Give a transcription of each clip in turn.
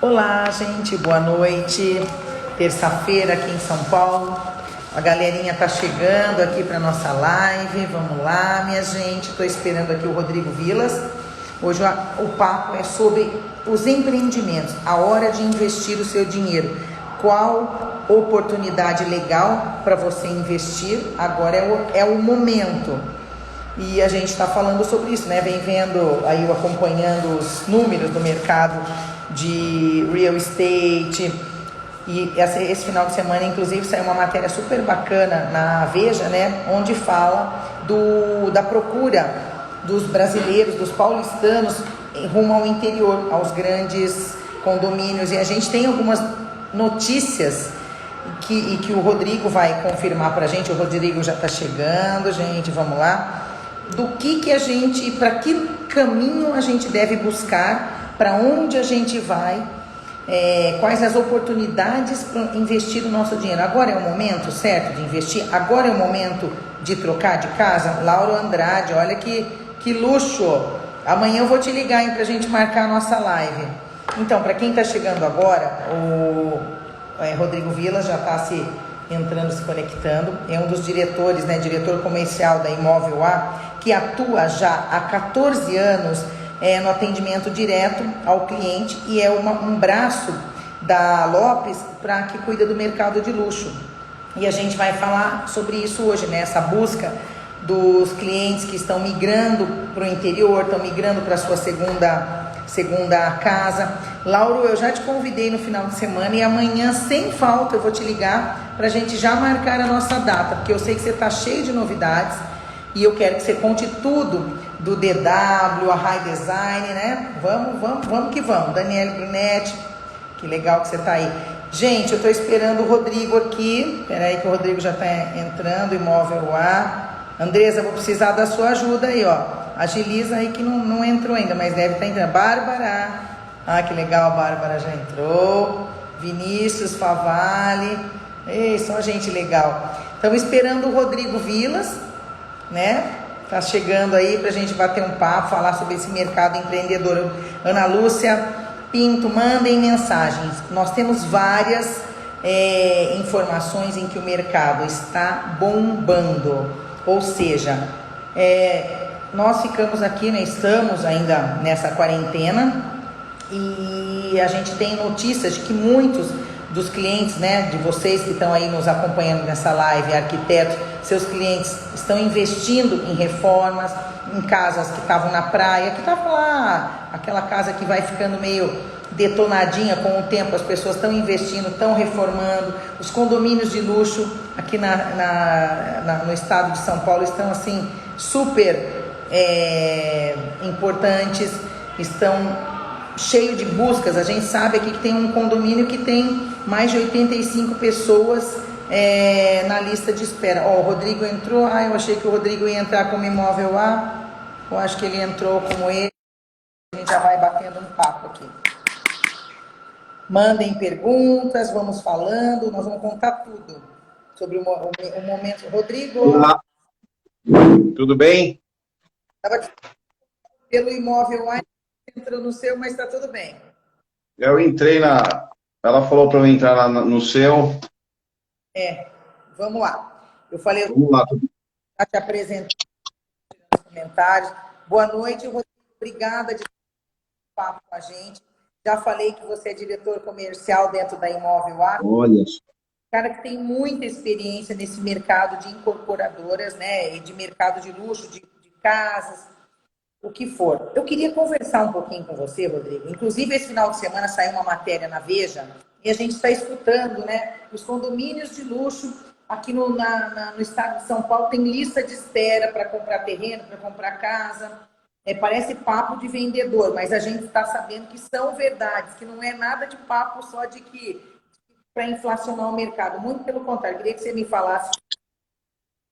Olá, gente, boa noite. Terça-feira aqui em São Paulo. A galerinha tá chegando aqui para nossa live. Vamos lá, minha gente. Estou esperando aqui o Rodrigo Vilas. Hoje o papo é sobre os empreendimentos, a hora de investir o seu dinheiro. Qual oportunidade legal para você investir? Agora é o momento. E a gente está falando sobre isso, né? Vem vendo aí, acompanhando os números do mercado de real estate. E esse final de semana, inclusive, saiu uma matéria super bacana na Veja, né? Onde fala da procura dos brasileiros, dos paulistanos, rumo ao interior, aos grandes condomínios. E a gente tem algumas notícias que o Rodrigo vai confirmar para a gente. O Rodrigo já está chegando, gente, vamos lá. Do que a gente, para que caminho a gente deve buscar, para onde a gente vai, quais as oportunidades para investir o nosso dinheiro. Agora é o momento certo de investir? Agora é o momento de trocar de casa? Lauro Andrade, olha que luxo! Amanhã eu vou te ligar para a gente marcar a nossa live. Então, para quem está chegando agora, o Rodrigo Vilas já está se conectando, é um dos diretores, né, diretor comercial da Imóvel A, que atua já há 14 anos no atendimento direto ao cliente e é um braço da Lopes para que cuida do mercado de luxo. E a gente vai falar sobre isso hoje, né, essa busca dos clientes que estão migrando para o interior, estão migrando para a sua segunda casa. Lauro, eu já te convidei no final de semana e amanhã, sem falta, eu vou te ligar para a gente já marcar a nossa data, porque eu sei que você está cheio de novidades e eu quero que você conte tudo do DW, a High Design, né? Vamos que vamos. Daniele Brunetti, que legal que você está aí. Gente, eu estou esperando o Rodrigo aqui. Espera aí que o Rodrigo já está entrando, Imóvel A. Andresa, vou precisar da sua ajuda aí, ó. Agiliza aí que não entrou ainda, mas deve estar entrando. Bárbara, que legal, a Bárbara já entrou. Vinícius Favalli, ei, só gente legal. Estamos esperando o Rodrigo Vilas, né? Tá chegando aí pra gente bater um papo, falar sobre esse mercado empreendedor. Ana Lúcia Pinto, mandem mensagens. Nós temos várias informações em que o mercado está bombando. Ou seja, nós ficamos aqui, né, estamos ainda nessa quarentena e a gente tem notícias de que muitos dos clientes, né, de vocês que estão aí nos acompanhando nessa live, arquitetos, seus clientes estão investindo em reformas, em casas que estavam na praia, que estava lá, aquela casa que vai ficando meio detonadinha com o tempo, as pessoas estão investindo, estão reformando. Os condomínios de luxo aqui no estado de São Paulo estão assim super importantes, estão cheio de buscas. A gente sabe aqui que tem um condomínio que tem mais de 85 pessoas na lista de espera. Ó, o Rodrigo entrou. Eu achei que o Rodrigo ia entrar como Imóvel A. Eu acho que ele entrou como ele. A gente já vai batendo um papo aqui. Mandem perguntas, vamos falando, nós vamos contar tudo sobre o momento. Rodrigo. Olá. Tudo bem? Estava pelo Imóvel A, entrou no seu, mas está tudo bem. Eu entrei Ela falou para eu entrar no seu. Vamos lá. Eu falei, Vamos lá. já te apresentando nos comentários. Boa noite, Rodrigo. Obrigada de papo com a gente. Já falei que você é diretor comercial dentro da Imóvel A. Olha. Cara que tem muita experiência nesse mercado de incorporadoras, né? E de mercado de luxo, de casas, o que for. Eu queria conversar um pouquinho com você, Rodrigo. Inclusive, esse final de semana saiu uma matéria na Veja e a gente está escutando, né? Os condomínios de luxo aqui no estado de São Paulo tem lista de espera para comprar terreno, para comprar casa. Parece papo de vendedor, mas a gente está sabendo que são verdades, que não é nada de papo só de que para inflacionar o mercado. Muito pelo contrário, queria que você me falasse.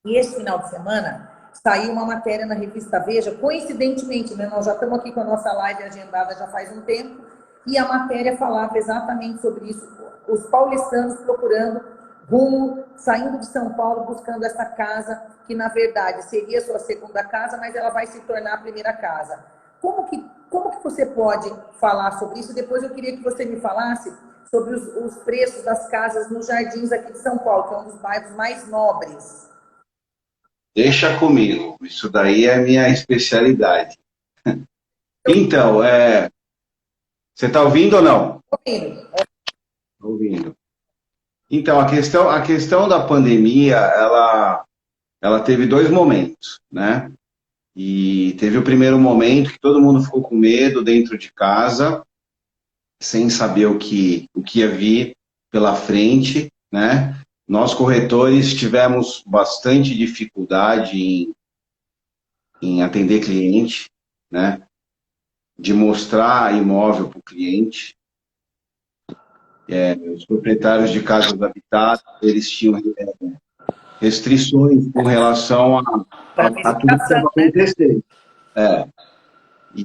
E esse final de semana saiu uma matéria na revista Veja, coincidentemente, né? Nós já estamos aqui com a nossa live agendada já faz um tempo, e a matéria falava exatamente sobre isso. Os paulistanos procurando rumo, saindo de São Paulo, buscando essa casa, que na verdade seria sua segunda casa, mas ela vai se tornar a primeira casa. Como que como que você pode falar sobre isso? Depois eu queria que você me falasse sobre os preços das casas nos Jardins aqui de São Paulo, que é um dos bairros mais nobres. Deixa comigo, isso daí é minha especialidade. Então, você está ouvindo ou não? Ouvindo. Ouvindo. Então, a questão da pandemia, ela teve dois momentos, né? E teve o primeiro momento que todo mundo ficou com medo dentro de casa, sem saber o que ia vir pela frente, né? Nós, corretores, tivemos bastante dificuldade em atender cliente, né? De mostrar imóvel para o cliente. Os proprietários de casas habitadas, eles tinham restrições com relação a tudo que estava acontecendo. É.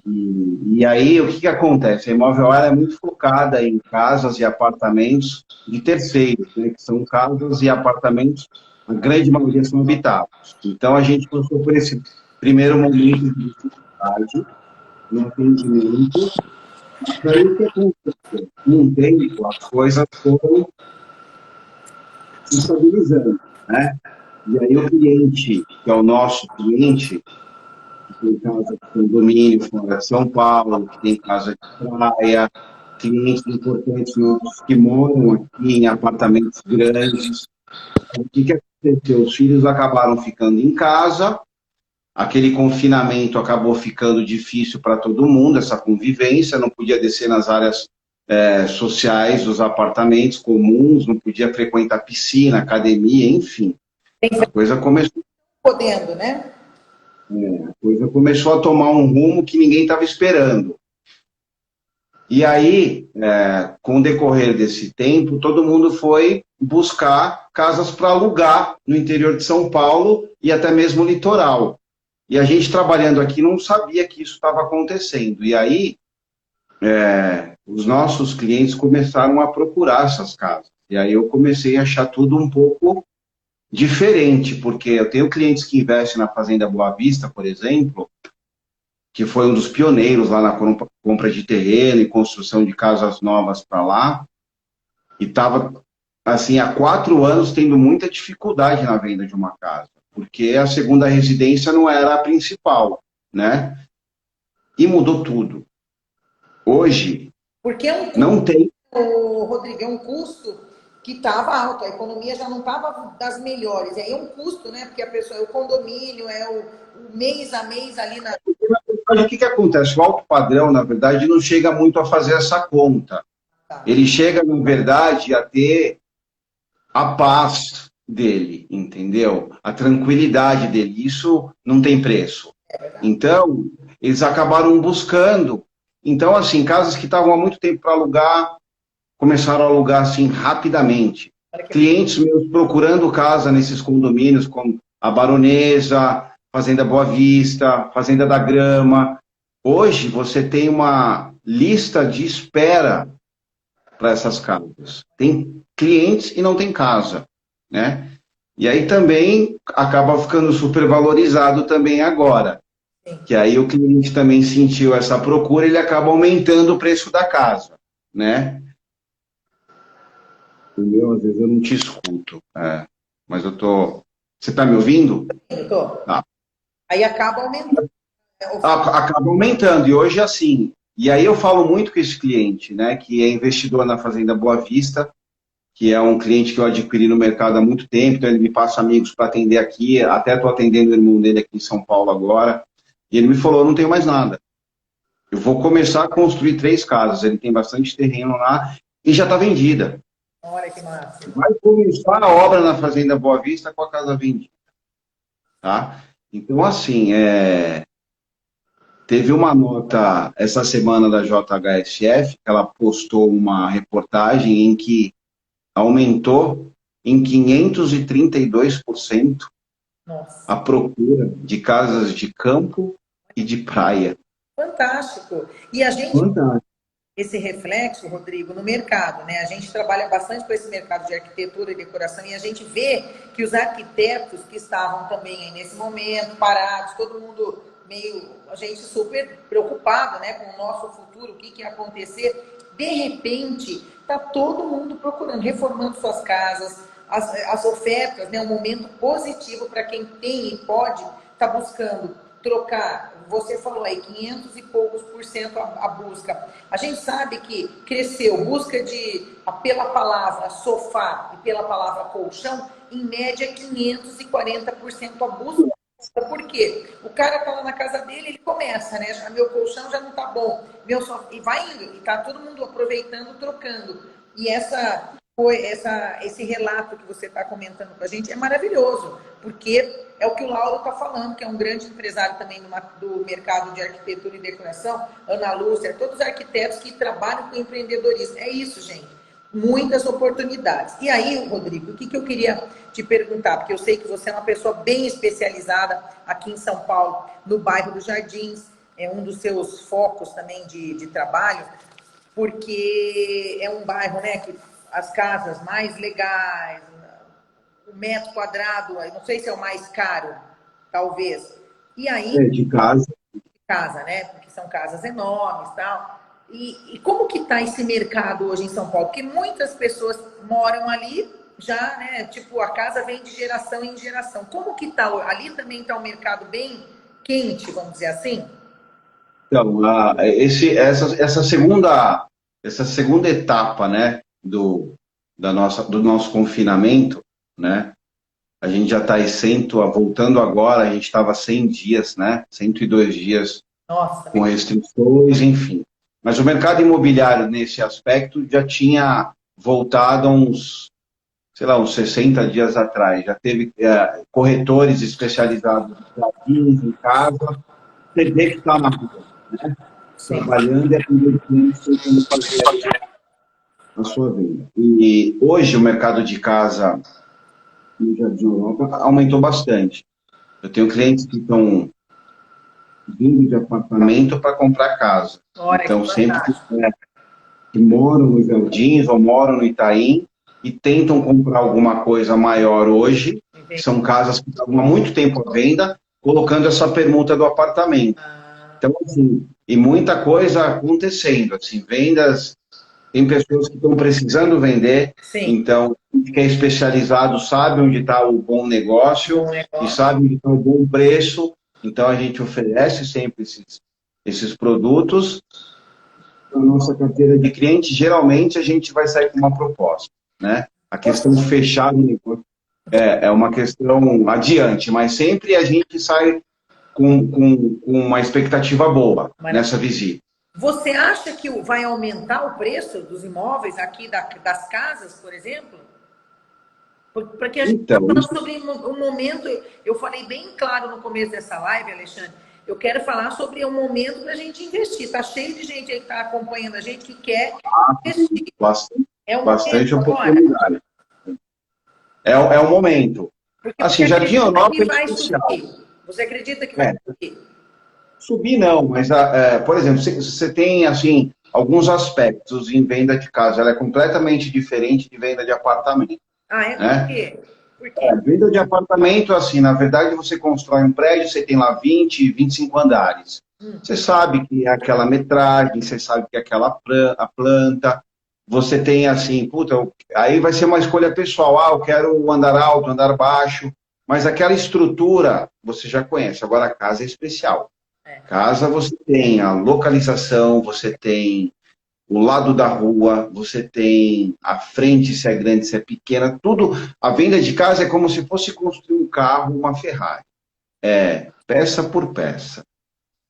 E aí, o que acontece? A Imovelar é muito focada em casas e apartamentos de terceiros, né, que são casas e apartamentos, a grande maioria são habitados. Então, a gente passou por esse primeiro momento de dificuldade no atendimento. E aí, o que aconteceu? Com o tempo, as coisas foram se estabilizando, né? E aí, o cliente, que é o nosso cliente, que tem casa de condomínio fora de São Paulo, que tem casa de praia, clientes importantes nossos que moram aqui em apartamentos grandes. O que aconteceu? Os filhos acabaram ficando em casa, aquele confinamento acabou ficando difícil para todo mundo, essa convivência, não podia descer nas áreas sociais dos apartamentos comuns, não podia frequentar piscina, academia, enfim. A coisa começou Podendo, né? A coisa começou a tomar um rumo que ninguém estava esperando. E aí, com o decorrer desse tempo, todo mundo foi buscar casas para alugar no interior de São Paulo e até mesmo no litoral. E a gente trabalhando aqui não sabia que isso estava acontecendo. E aí, os nossos clientes começaram a procurar essas casas. E aí eu comecei a achar tudo um pouco diferente, porque eu tenho clientes que investem na Fazenda Boa Vista, por exemplo, que foi um dos pioneiros lá na compra de terreno e construção de casas novas para lá, e estava, assim, há 4 anos tendo muita dificuldade na venda de uma casa, porque a segunda residência não era a principal, né? E mudou tudo. Hoje, Porque é um custo, não tem. Rodrigo, é um custo que estava alto, a economia já não estava das melhores. E aí é um custo, né? Porque a pessoa é o condomínio, é o mês a mês ali na. O que acontece? O alto padrão, na verdade, não chega muito a fazer essa conta. Ele chega, na verdade, a ter a paz dele, entendeu? A tranquilidade dele. Isso não tem preço. Então, eles acabaram buscando. Então, assim, casas que estavam há muito tempo para alugar, começaram a alugar, assim, rapidamente. Clientes meus procurando casa nesses condomínios, como a Baronesa, Fazenda Boa Vista, Fazenda da Grama. Hoje, você tem uma lista de espera para essas casas. Tem clientes e não tem casa, né? E aí também acaba ficando supervalorizado também agora. Que aí o cliente também sentiu essa procura, ele acaba aumentando o preço da casa, né? Entendeu? Às vezes eu não te escuto, mas eu tô... Você está me ouvindo? Eu tô. Tá. Aí acaba aumentando. Acaba aumentando, e hoje assim. E aí eu falo muito com esse cliente, né, que é investidor na Fazenda Boa Vista, que é um cliente que eu adquiri no mercado há muito tempo, então ele me passa amigos para atender aqui, até estou atendendo o irmão dele aqui em São Paulo agora, e ele me falou, eu não tenho mais nada. Eu vou começar a construir 3 casas, ele tem bastante terreno lá, e já está vendida. Olha que massa. Vai começar a obra na Fazenda Boa Vista com a casa vendida. Tá? Então, assim, teve uma nota essa semana da JHSF, que ela postou uma reportagem em que aumentou em 532% Nossa. a procura de casas de campo e de praia. Fantástico. E a gente, Fantástico. esse reflexo, Rodrigo, no mercado, né? A gente trabalha bastante com esse mercado de arquitetura e decoração e a gente vê que os arquitetos que estavam também aí nesse momento, parados, todo mundo a gente super preocupado, né, com o nosso futuro, o que ia acontecer. De repente, está todo mundo procurando, reformando suas casas, as ofertas, né, um momento positivo para quem tem e pode, está buscando trocar. Você falou aí, 500 e poucos por cento a busca. A gente sabe que cresceu, busca pela palavra sofá e pela palavra colchão, em média 540% a busca. Por quê? O cara tá lá na casa dele, ele começa, né? Meu colchão já não tá bom, e vai indo, e tá todo mundo aproveitando, trocando. E esse relato que você está comentando com a gente é maravilhoso, porque é o que o Lauro está falando, que é um grande empresário também do mercado de arquitetura e decoração, Ana Lúcia, todos os arquitetos que trabalham com empreendedorismo. É isso, gente. Muitas oportunidades. E aí, Rodrigo, o que eu queria te perguntar, porque eu sei que você é uma pessoa bem especializada aqui em São Paulo, no bairro dos Jardins, é um dos seus focos também de trabalho, porque é um bairro, né, que as casas mais legais, o metro quadrado, não sei se é o mais caro, talvez. E aí... De casa. De casa, né, porque são casas enormes e tal. E como que está esse mercado hoje em São Paulo? Porque muitas pessoas moram ali já, né? Tipo, a casa vem de geração em geração. Como que está? Ali também está um mercado bem quente, vamos dizer assim? Então, essa segunda etapa, né, do nosso confinamento, né, a gente já está isento, voltando agora, a gente estava 100 dias, né, 102 dias. Nossa, com restrições, enfim. Mas o mercado imobiliário, nesse aspecto, já tinha voltado uns 60 dias atrás. Já teve corretores especializados em casa. Você vê que está na rua, né? Trabalhando e atendendo clientes, tentando fazer a sua venda. E hoje o mercado de casa no Jardim Europa aumentou bastante. Eu tenho clientes que estão vindo de apartamento para comprar casa. Então, sempre que moram nos Jardins ou moram no Itaim e tentam comprar alguma coisa maior hoje, que são casas que estão há muito tempo à venda, colocando essa permuta do apartamento. Então, assim, e muita coisa acontecendo, assim, vendas, tem pessoas que estão precisando vender, então, quem é especializado sabe onde está o bom negócio e sabe onde está o bom preço. Então, a gente oferece sempre esses produtos. Na nossa carteira de cliente, geralmente, a gente vai sair com uma proposta, né? A questão de fechar o negócio é uma questão adiante, mas sempre a gente sai com uma expectativa boa nessa visita. Você acha que vai aumentar o preço dos imóveis aqui das casas, por exemplo? Porque a gente está falando sobre um momento, eu falei bem claro no começo dessa live, Alexandre, eu quero falar sobre um momento para a gente investir. Está cheio de gente aí que está acompanhando a gente que quer investir. Bastante oportunidade. É um momento. Porque assim, Jardim Europa vai subir. Você acredita que vai subir? Subir não, mas, por exemplo, você tem, assim, alguns aspectos em venda de casa. Ela é completamente diferente de venda de apartamento. Por quê? Por quê? Venda de apartamento, assim, na verdade, você constrói um prédio, você tem lá 20, 25 andares. Você sabe que é aquela metragem, você sabe que é aquela planta. Você tem, assim, aí vai ser uma escolha pessoal. Eu quero o andar alto, andar baixo. Mas aquela estrutura, você já conhece. Agora, a casa é especial. Casa, você tem a localização, você tem o lado da rua, você tem a frente, se é grande, se é pequena, tudo. A venda de casa é como se fosse construir um carro, uma Ferrari. É peça por peça,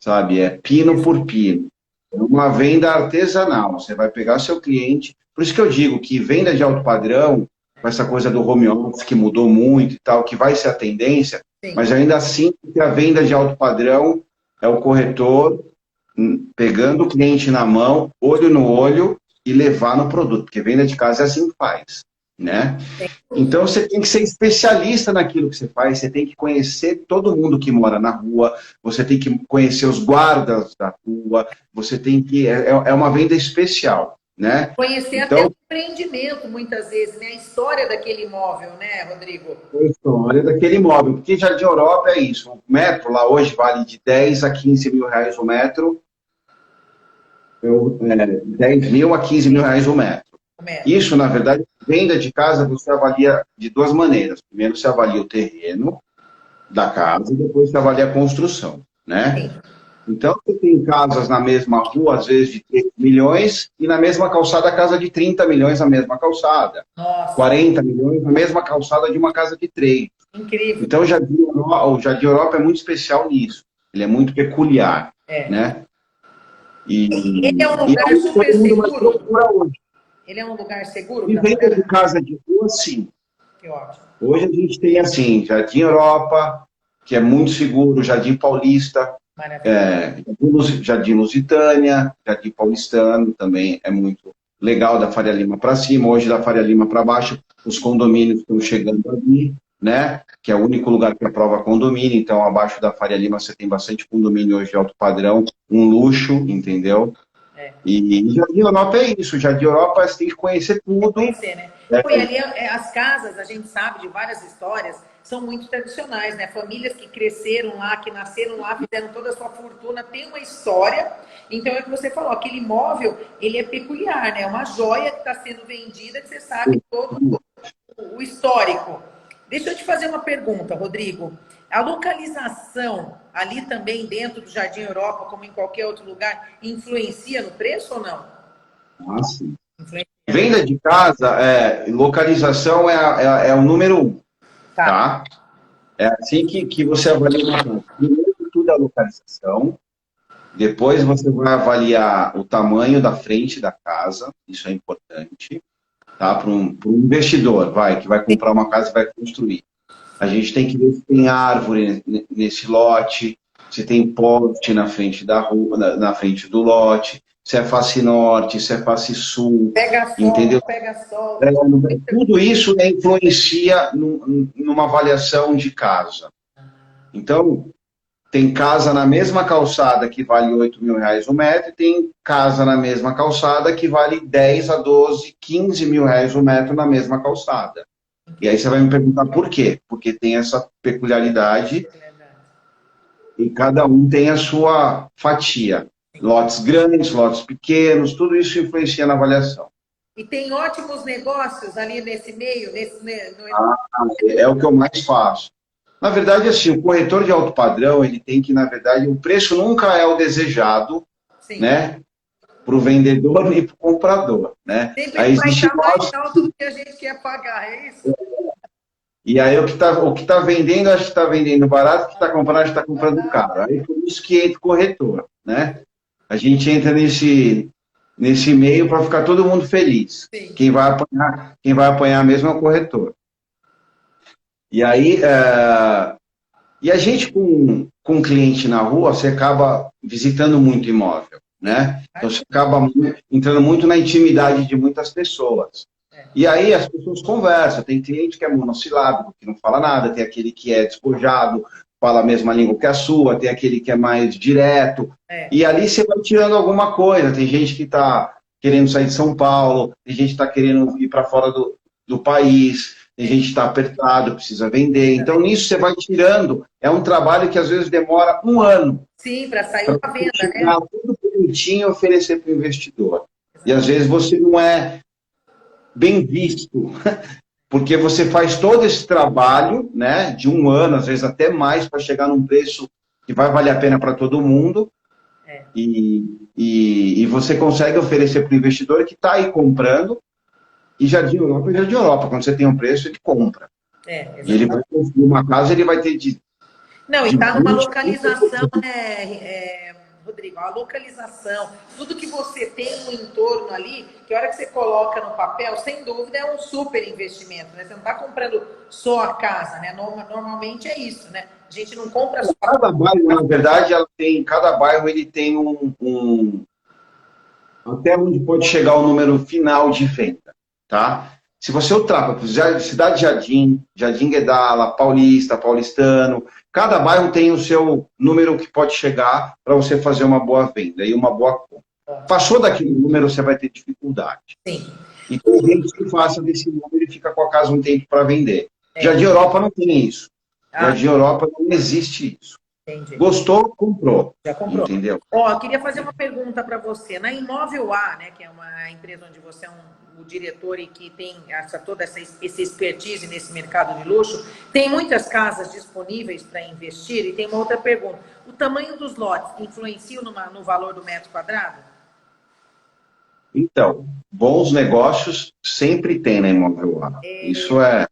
sabe? É pino por pino. É uma venda artesanal. Você vai pegar seu cliente. Por isso que eu digo que venda de alto padrão, com essa coisa do home office que mudou muito e tal, que vai ser a tendência, mas ainda assim, a venda de alto padrão é o corretor pegando o cliente na mão, olho no olho e levar no produto, porque venda de casa é assim que faz, né? Então, você tem que ser especialista naquilo que você faz, você tem que conhecer todo mundo que mora na rua, você tem que conhecer os guardas da rua, você tem que... É uma venda especial. né? Conhecer até Então, o empreendimento, muitas vezes, né? A história daquele imóvel, né, Rodrigo? a história daquele imóvel, porque Jardim Europa é isso, o metro lá hoje vale de 10 a 15 mil reais o metro, 10 mil a 15 mil reais o metro. Isso, na verdade, venda de casa você avalia de duas maneiras. Primeiro você avalia o terreno da casa e depois você avalia a construção, né? Então, você tem casas na mesma rua, às vezes de 3 milhões, e na mesma calçada, casa de 30 milhões na mesma calçada. Nossa. 40 milhões na mesma calçada de uma casa de 3. Incrível. Então, o Jardim Europa é muito especial nisso. Ele é muito peculiar, né? Ele é um lugar super seguro? Ele é um lugar seguro? E venda de casa de rua, sim. Que ótimo. Hoje a gente tem, assim, Jardim Europa, que é muito seguro, Jardim Paulista, Jardim Lusitânia, Jardim Paulistano, também é muito legal, da Faria Lima para cima. Hoje, da Faria Lima para baixo, os condomínios estão chegando ali, né? Que é o único lugar que aprova condomínio. Então, abaixo da Faria Lima, você tem bastante condomínio hoje de alto padrão, um luxo, entendeu? E Jardim Europa é isso. Jardim Europa você tem que conhecer tudo. Conhecer, né? E ali, as casas, a gente sabe de várias histórias, são muito tradicionais, né? Famílias que cresceram lá, que nasceram lá, fizeram toda a sua fortuna, tem uma história. Então, é o que você falou, aquele imóvel, ele é peculiar, né? É uma joia que está sendo vendida, que você sabe todo o histórico. Deixa eu te fazer uma pergunta, Rodrigo. A localização ali também dentro do Jardim Europa, como em qualquer outro lugar, influencia no preço ou não? Ah, sim. Venda de casa, localização é o número 1. Tá? É assim que você avalia uma casa. Primeiro de tudo é a localização. Depois você vai avaliar o tamanho da frente da casa. Isso é importante. Tá? Para um investidor, que vai comprar uma casa e vai construir. A gente tem que ver se tem árvore nesse lote, se tem poste na frente da rua, na frente do lote, se é face norte, se é face sul. Pega sol, entendeu? Pega sol. Tudo isso influencia numa avaliação de casa. Então, tem casa na mesma calçada que vale 8 mil reais o metro, e tem casa na mesma calçada que vale 10 a 12, 15 mil reais o metro na mesma calçada. E aí você vai me perguntar por quê? Porque tem essa peculiaridade e cada um tem a sua fatia. Lotes grandes, lotes pequenos, tudo isso influencia na avaliação. E tem ótimos negócios ali nesse meio? É o que eu mais faço. Na verdade, assim, o corretor de alto padrão, ele tem que, na verdade, o preço nunca é o desejado, né? Para o vendedor e para o comprador, né? Sempre aí vai estar mais alto do que a gente quer pagar, é isso? E aí o que tá vendendo, acho que está vendendo barato, o que está comprando, acho que está comprando caro. Aí por isso que entra o corretor, né? A gente entra nesse meio para ficar todo mundo feliz. Sim. Quem vai apanhar mesmo é o corretor. E aí, e a gente com cliente na rua, você acaba visitando muito imóvel, né? Então você acaba entrando muito na intimidade de muitas pessoas. E aí as pessoas conversam. Tem cliente que é monossilábico, que não fala nada, tem aquele que é despojado, fala a mesma língua que a sua, tem aquele que é mais direto. E ali você vai tirando alguma coisa. Tem gente que está querendo sair de São Paulo, tem gente que está querendo ir para fora do país, tem gente que está apertado, precisa vender. Então, nisso você vai tirando. É um trabalho que às vezes demora 1 ano. Sim, para sair uma venda, né? Tudo bonitinho e oferecer para o investidor. E às vezes você não é bem visto, porque você faz todo esse trabalho, né, de 1 ano, às vezes até mais, para chegar num preço que vai valer a pena para todo mundo. E você consegue oferecer para o investidor que está aí comprando. E Jardim Europa é Jardim Europa. Quando você tem um preço, ele compra. E ele vai construir uma casa, ele vai ter de... Não, e está numa localização, Rodrigo, a localização, tudo que você tem no entorno ali, que a hora que você coloca no papel, sem dúvida é um super investimento, né? Você não está comprando só a casa, né? Normalmente é isso, né? A gente não compra só... Cada bairro, na verdade, cada bairro ele tem até onde pode chegar o número final de venda, tá? Se você ultrapassa, Cidade Jardim, Jardim Guedala, Paulista, Paulistano, cada bairro tem o seu número que pode chegar para você fazer uma boa venda e uma boa compra. Passou daquele número, você vai ter dificuldade. Sim. E tem gente que faça desse número e fica com a casa um tempo para vender. Jardim Europa não tem isso. Jardim Europa não existe isso. Entendi. Gostou, comprou. Já comprou. Entendeu? Eu queria fazer uma pergunta para você. Na Imóvel A, né, que é uma empresa onde você é o diretor e que tem toda essa expertise nesse mercado de luxo, tem muitas casas disponíveis para investir? E tem uma outra pergunta. O tamanho dos lotes influencia no valor do metro quadrado? Então, bons negócios sempre tem na Imóvel A. Isso é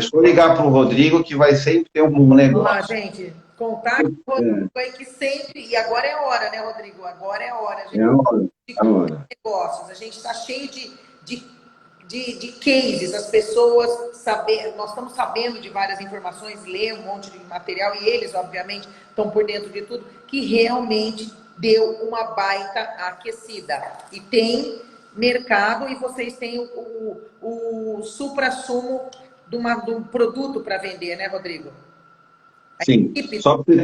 só ligar para o Rodrigo que vai sempre ter um bom negócio. Gente, contar com o Rodrigo aí que sempre... E agora é hora, né, Rodrigo? Agora é hora. É hora. Negócios. A gente está cheio de cases, as pessoas sabendo, nós estamos sabendo de várias informações, lê um monte de material e eles, obviamente, estão por dentro de tudo, que realmente deu uma baita aquecida. E tem mercado e vocês têm o supra-sumo de um produto para vender, né, Rodrigo? Sim, só para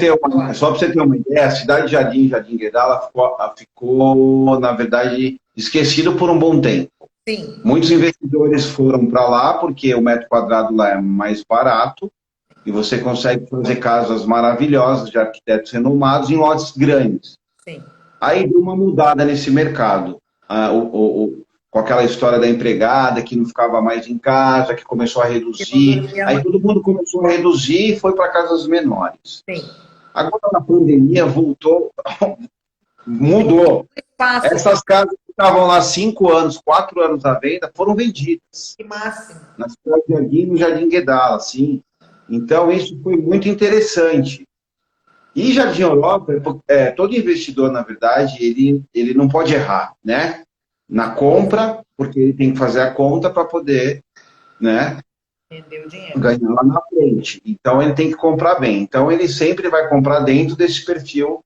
você ter uma ideia, a cidade de Jardim Guedala ficou, na verdade, esquecido por um bom tempo. Sim. Muitos investidores foram para lá porque o metro quadrado lá é mais barato e você consegue fazer casas maravilhosas de arquitetos renomados em lotes grandes. Sim. Aí deu uma mudada nesse mercado. Com aquela história da empregada que não ficava mais em casa, que começou a reduzir. Aí todo mundo começou a reduzir e foi para casas menores. Sim. Agora, na pandemia, voltou, mudou. Essas casas que estavam lá 5 anos, 4 anos à venda, foram vendidas. Que máximo. Na cidade de Jardim, no Jardim Guedala, assim. Então, isso foi muito interessante. E Jardim Europa, todo investidor, na verdade, ele não pode errar, né? Na compra, porque ele tem que fazer a conta para poder, né, ganhar lá na frente. Então, ele tem que comprar bem. Então, ele sempre vai comprar dentro desse perfil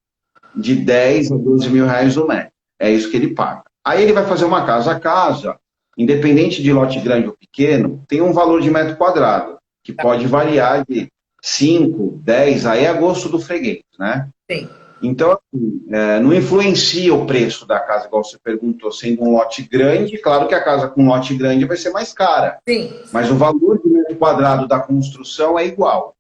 de 10 a 12 mil reais no metro. É isso que ele paga. Aí ele vai fazer uma casa a casa, independente de lote grande ou pequeno, tem um valor de metro quadrado, que pode variar de 5, 10, aí é a gosto do freguês, né? Sim. Então, assim, não influencia o preço da casa, igual você perguntou, sendo um lote grande. Claro que a casa com lote grande vai ser mais cara. Sim. Mas o valor de metro quadrado da construção é igual.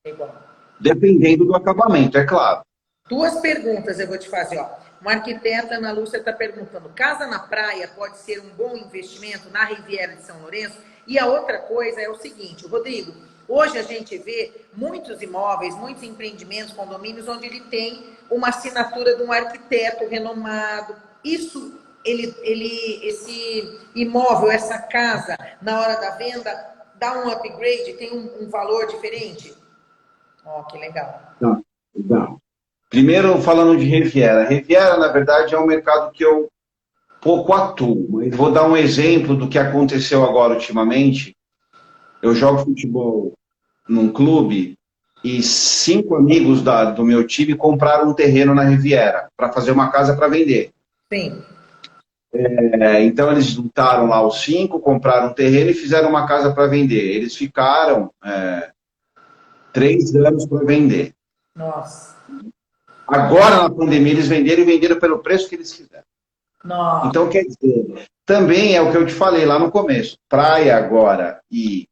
Dependendo do acabamento, é claro. 2 perguntas eu vou te fazer. Uma arquiteta, Ana Lúcia, está perguntando: casa na praia pode ser um bom investimento na Riviera de São Lourenço? E a outra coisa é o seguinte, Rodrigo, hoje a gente vê muitos imóveis, muitos empreendimentos, condomínios, onde ele tem uma assinatura de um arquiteto renomado. Isso, esse imóvel, essa casa, na hora da venda, dá um upgrade, tem um valor diferente? Que legal. Legal. Primeiro, falando de Riviera. Riviera, na verdade, é um mercado que eu pouco atuo. Mas vou dar um exemplo do que aconteceu agora ultimamente. Eu jogo futebol num clube e 5 amigos do meu time compraram um terreno na Riviera para fazer uma casa para vender. Sim. Então, eles juntaram lá os 5, compraram um terreno e fizeram uma casa para vender. Eles ficaram 3 anos para vender. Nossa. Agora, na pandemia, eles venderam e venderam pelo preço que eles quiseram. Nossa. Então, quer dizer, também é o que eu te falei lá no começo. Praia agora e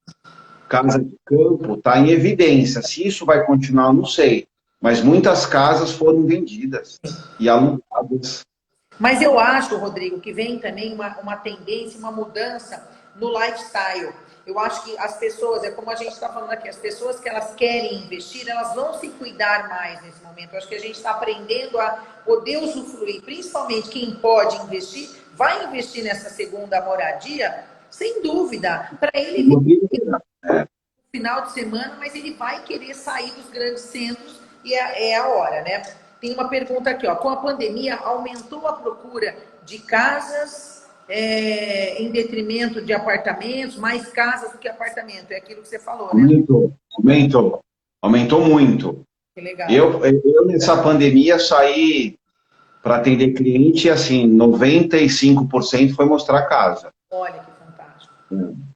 casa de campo está em evidência. Se isso vai continuar, eu não sei. Mas muitas casas foram vendidas e alugadas. Mas eu acho, Rodrigo, que vem também uma tendência, uma mudança no lifestyle. Eu acho que as pessoas, é como a gente está falando aqui, as pessoas que elas querem investir, elas vão se cuidar mais nesse momento. Eu acho que a gente está aprendendo a poder usufruir, principalmente quem pode investir, vai investir nessa segunda moradia, sem dúvida, para ele no final de semana, mas ele vai querer sair dos grandes centros e é a hora, né? Tem uma pergunta aqui, com a pandemia, aumentou a procura de casas em detrimento de apartamentos, mais casas do que apartamento, é aquilo que você falou, né? Aumentou muito. Que legal. Eu nessa pandemia saí para atender cliente, assim, 95% foi mostrar casa. Olha que fantástico.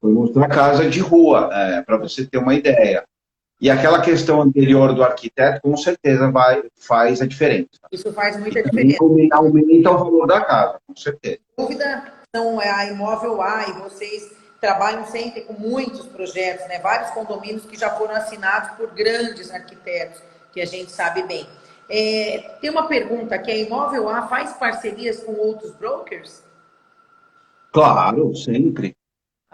Foi mostrar casa de rua, para você ter uma ideia. E aquela questão anterior do arquiteto, com certeza, faz a diferença. Isso faz muita E diferença. também aumenta o valor da casa, com certeza. Sem dúvida, então, a Imóvel A, e vocês trabalham sempre com muitos projetos, né? Vários condomínios que já foram assinados por grandes arquitetos, que a gente sabe bem. Tem uma pergunta aqui, a Imóvel A faz parcerias com outros brokers? Claro, sempre,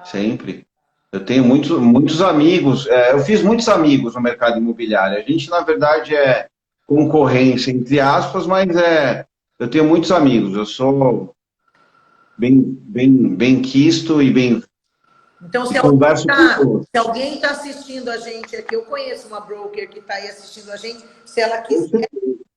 sempre. Eu tenho muitos amigos, eu fiz muitos amigos no mercado imobiliário. A gente, na verdade, é concorrência, entre aspas, mas eu tenho muitos amigos. Eu sou bem quisto e bem Então, converso com todos. se alguém está assistindo a gente aqui, eu conheço uma broker que está aí assistindo a gente, se ela quiser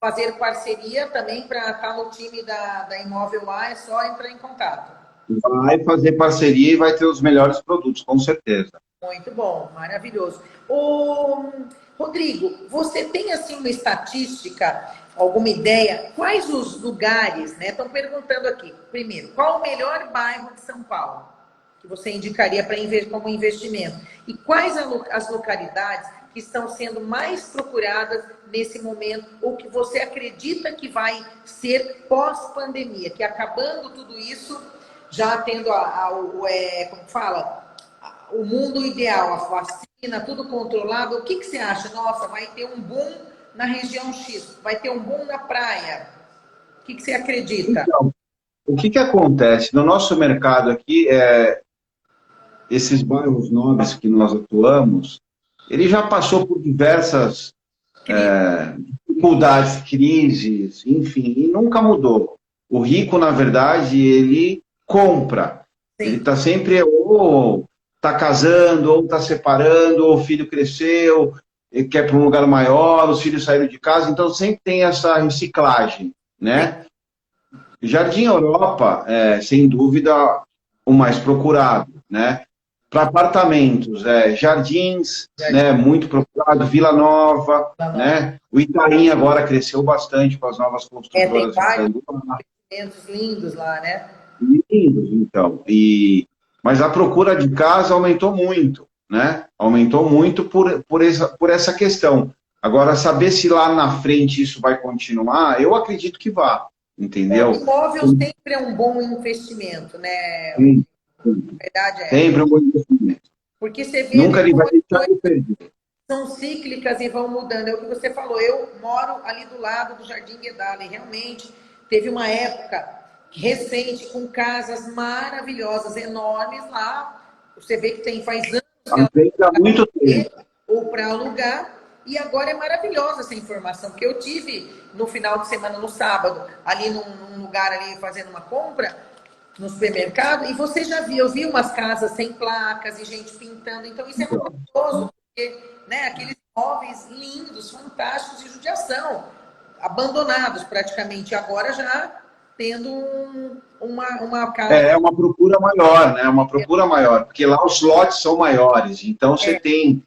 fazer parceria também para estar no time da Imóvel A, é só entrar em contato. Vai fazer parceria e vai ter os melhores produtos, com certeza. Muito bom, maravilhoso. Ô, Rodrigo, você tem assim uma estatística, alguma ideia? Quais os lugares, né? Estão perguntando aqui. Primeiro, qual o melhor bairro de São Paulo que você indicaria para como investimento? E quais as localidades que estão sendo mais procuradas nesse momento, ou que você acredita que vai ser pós-pandemia, que acabando tudo isso, já tendo como fala, o mundo ideal, a vacina, tudo controlado, o que você acha? Nossa, vai ter um boom na região X, vai ter um boom na praia. O que você acredita? Então, o que acontece? No nosso mercado aqui, esses bairros nobres que nós atuamos, ele já passou por diversas dificuldades, crises, enfim, e nunca mudou. O rico, na verdade, ele compra. Sim. Ele está sempre ou está casando, ou está separando, ou o filho cresceu, ele quer para um lugar maior, os filhos saíram de casa, então sempre tem essa reciclagem, né? Sim. Jardim Europa, sem dúvida, o mais procurado, né? Para apartamentos, Jardins, né, muito procurado, Vila Nova, né? O Itaim agora cresceu bastante com as novas construtoras. Tem vários lindos lá, né? Lindos, então. Mas a procura de casa aumentou muito, né? Aumentou muito por essa questão. Agora, saber se lá na frente isso vai continuar, eu acredito que vá, entendeu? O imóvel sempre é um bom investimento, né? Sim. A verdade é. Sempre um bom investimento. Porque você vê. Nunca ele vai deixar de perder. São cíclicas e vão mudando. É o que você falou. Eu moro ali do lado do Jardim Guedala e realmente teve uma época recente com casas maravilhosas, enormes lá. Você vê que faz anos que há muito tempo. Ou para alugar. E agora é maravilhosa essa informação, porque eu tive no final de semana, no sábado, ali num lugar ali fazendo uma compra no supermercado, e você já viu, eu vi umas casas sem placas e gente pintando, então isso é maravilhoso, porque, né, aqueles imóveis lindos, fantásticos de judiação, abandonados praticamente, agora já tendo uma casa... É uma procura maior, né, uma procura maior, porque lá os lotes são maiores, então você tem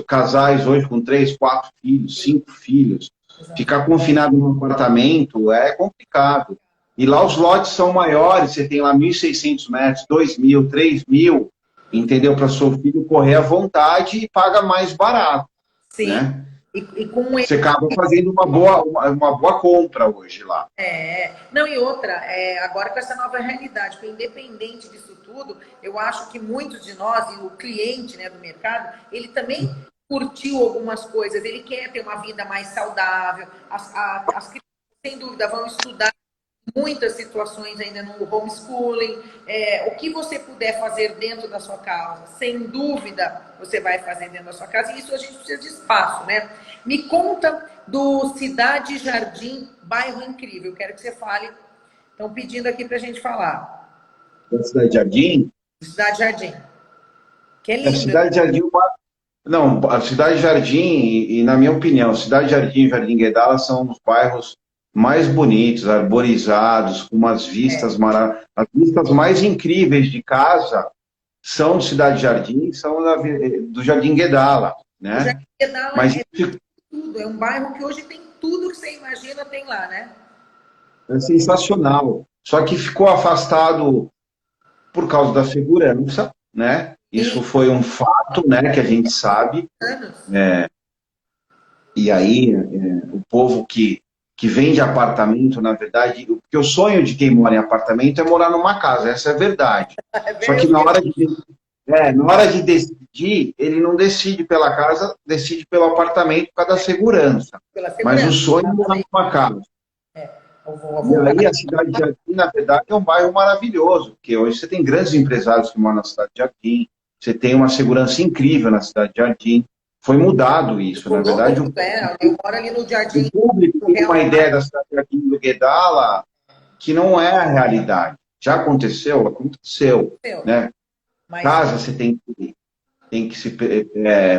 casais hoje com 3, 4 filhos, 5 filhos, ficar confinado num apartamento é complicado. E lá os lotes são maiores, você tem lá 1.600 metros, 2.000, 3.000, entendeu? Para seu filho correr à vontade e paga mais barato. Sim. Né? Você acaba fazendo uma boa compra hoje lá. Não, e outra, agora com essa nova realidade, porque independente disso tudo, eu acho que muitos de nós, e o cliente, né, do mercado, ele também curtiu algumas coisas, ele quer ter uma vida mais saudável, as crianças, sem dúvida, vão estudar muitas situações ainda no homeschooling, o que você puder fazer dentro da sua casa, sem dúvida você vai fazer dentro da sua casa, e isso a gente precisa de espaço, né? Me conta do Cidade Jardim, bairro incrível, quero que você fale, estão pedindo aqui pra gente falar. Da Cidade Jardim? Cidade Jardim, que é lindo. A Cidade Jardim, não, a Cidade Jardim, e na minha opinião, Cidade Jardim e Jardim Guedala são os bairros mais bonitos, arborizados, com umas vistas maravilhosas. As vistas mais incríveis de casa são de Cidade Jardim, são do Jardim Guedala, né? O Jardim Guedala tudo, é um bairro que hoje tem tudo que você imagina, tem lá, né? É sensacional. Só que ficou afastado por causa da segurança, né? Isso foi um fato, né, que a gente sabe. Anos. E aí, o povo que vende apartamento, na verdade, porque o sonho de quem mora em apartamento é morar numa casa, essa é a verdade. Só que na hora de decidir, ele não decide pela casa, decide pelo apartamento por causa da segurança. Pela Mas o segurança, sonho é morar exatamente. numa casa. A E aí vontade. a Cidade de Jardim, na verdade, é um bairro maravilhoso, porque hoje você tem grandes empresários que moram na Cidade de Jardim, você tem uma segurança incrível na Cidade de Jardim. Foi mudado isso, na Mudou verdade. muito, eu moro ali no Jardim O público do tem Real uma ideia Parque. da Cidade de Jardim do Guedala que não é a realidade. Já aconteceu? Aconteceu. Né? Mas Casa você tem que se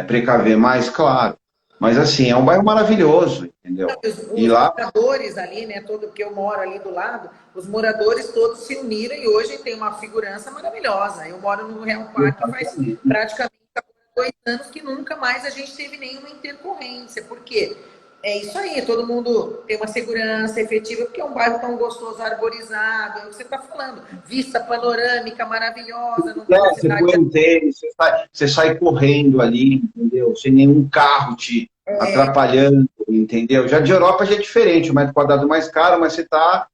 precaver mais, claro. Mas assim, é um bairro maravilhoso, entendeu? E os lá moradores ali, né, todo que eu moro ali do lado, os moradores todos se uniram e hoje tem uma segurança maravilhosa. Eu moro no Real Parque faz praticamente 2 anos que nunca mais a gente teve nenhuma intercorrência. Por quê? É isso aí, todo mundo tem uma segurança efetiva, porque é um bairro tão gostoso, arborizado, é o que você está falando. Vista panorâmica maravilhosa, não tem você cidade. põe um tênis, você sai correndo ali, entendeu? Sem nenhum carro te atrapalhando, entendeu? Já de Europa já é diferente, o metro quadrado mais caro, mas você está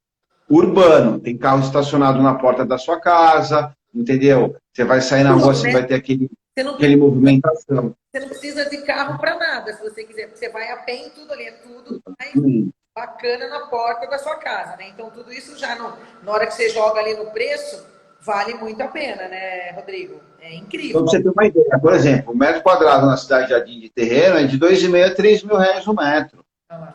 urbano. Tem carro estacionado na porta da sua casa, entendeu? Você vai sair na rua, Tudo, você né? vai ter Você não aquele movimentação. Você não precisa de carro para nada, se você quiser. Você vai a pé em tudo ali, é tudo mais bacana na porta da sua casa, né? Então, tudo isso já, na hora que você joga ali no preço, vale muito a pena, né, Rodrigo? É Então, incrível. pra você ter uma ideia, por exemplo, o metro quadrado na cidade de Jardim de Terreno é de 2,5 a 3 mil reais o metro.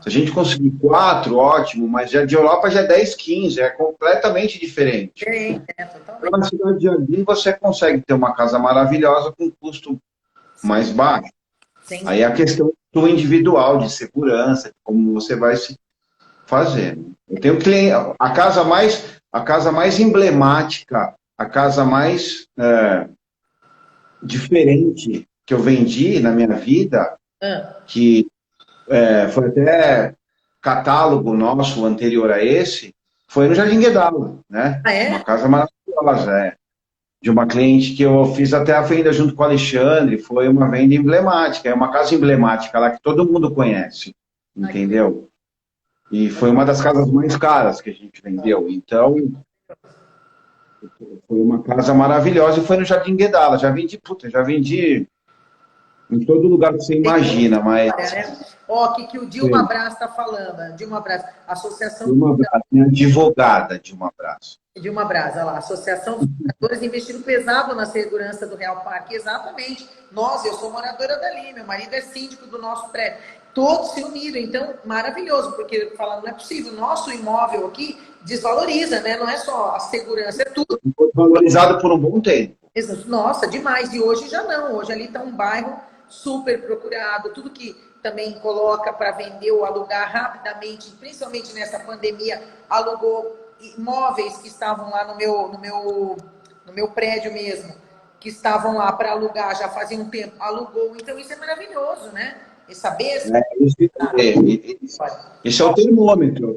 Se a gente conseguir 4, ótimo, mas já de Europa já é 10, 15, é completamente diferente. Diferente, né? Então, Totalmente. na cidade de Jardim você consegue ter uma casa maravilhosa com custo mais baixo. Sim. Aí a questão do individual, de segurança, de como você vai se fazer. Eu tenho cliente, a casa mais emblemática, a casa mais diferente que eu vendi na minha vida, que foi até catálogo nosso anterior a esse, foi no Jardim Guedala, né? Ah, é? Uma casa maravilhosa, de uma cliente que eu fiz até a venda junto com o Alexandre, foi uma venda emblemática, é uma casa emblemática lá que todo mundo conhece, entendeu? E foi uma das casas mais caras que a gente vendeu, então foi uma casa maravilhosa e foi no Jardim Guedala, já vendi em todo lugar que você imagina, mas... Ó, que o Dilma Brás está falando, Dilma Brás, Associação... Dilma Brás, minha advogada, Dilma Brás. Dilma Brás, olha lá, Associação dos Moradores investindo pesado na segurança do Real Parque, exatamente. Eu sou moradora dali, meu marido é síndico do nosso prédio. Todos se uniram, então, maravilhoso, porque falando, não é possível, nosso imóvel aqui desvaloriza, né? Não é só a segurança, é tudo. Foi valorizado por um bom tempo. Nossa, demais. E hoje já não, hoje ali está um bairro super procurado, tudo que também coloca para vender ou alugar rapidamente, principalmente nessa pandemia, alugou imóveis que estavam lá no meu prédio mesmo, que estavam lá para alugar já fazia um tempo, alugou. Então isso é maravilhoso, né? E saber... Esse é o termômetro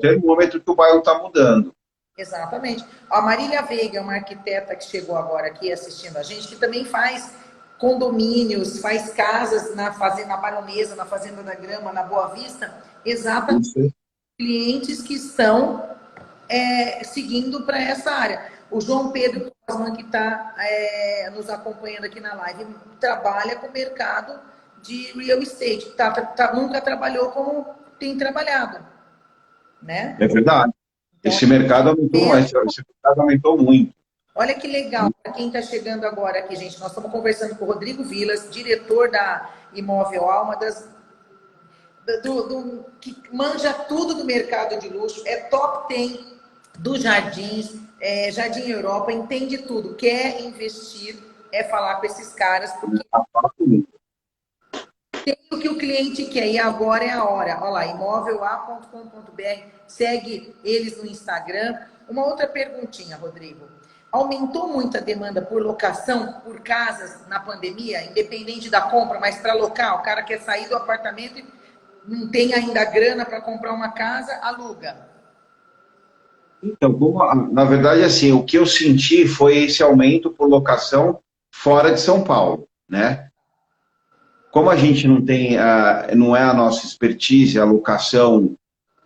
que o bairro está mudando. Exatamente. A Marília Veiga é uma arquiteta que chegou agora aqui assistindo a gente, que também faz condomínios, faz casas na Fazenda Baronesa, na Fazenda da Grama, na Boa Vista, exatamente clientes que estão seguindo para essa área. O João Pedro Cosman, que está nos acompanhando aqui na live, trabalha com o mercado de real estate, nunca trabalhou como tem trabalhado, né? É verdade. Então, esse mercado aumentou muito. Olha que legal, para quem está chegando agora aqui, gente, nós estamos conversando com o Rodrigo Vilas, diretor da Imóvel Alma, que manja tudo do mercado de luxo, é top 10 dos jardins, Jardim Europa, entende tudo, quer investir, falar com esses caras, porque tem o que o cliente quer e agora é a hora. Olha lá, imovelar.com.br, segue eles no Instagram. Uma outra perguntinha, Rodrigo. Aumentou muito a demanda por locação, por casas na pandemia, independente da compra, mas para locar, o cara quer sair do apartamento e não tem ainda grana para comprar uma casa, aluga. Então, na verdade, assim, o que eu senti foi esse aumento por locação fora de São Paulo, né? Como a gente não tem, não é a nossa expertise, a locação,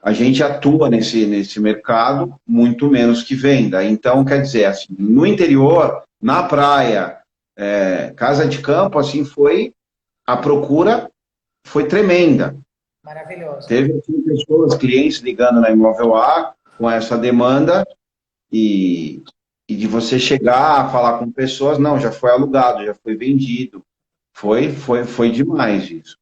a gente atua nesse mercado muito menos que venda. Então, quer dizer, assim, no interior, na praia, casa de campo, assim, a procura foi tremenda. Maravilhoso. Teve assim, pessoas, clientes ligando na Imóvel A com essa demanda e de você chegar a falar com pessoas, não, já foi alugado, já foi vendido. Foi demais isso.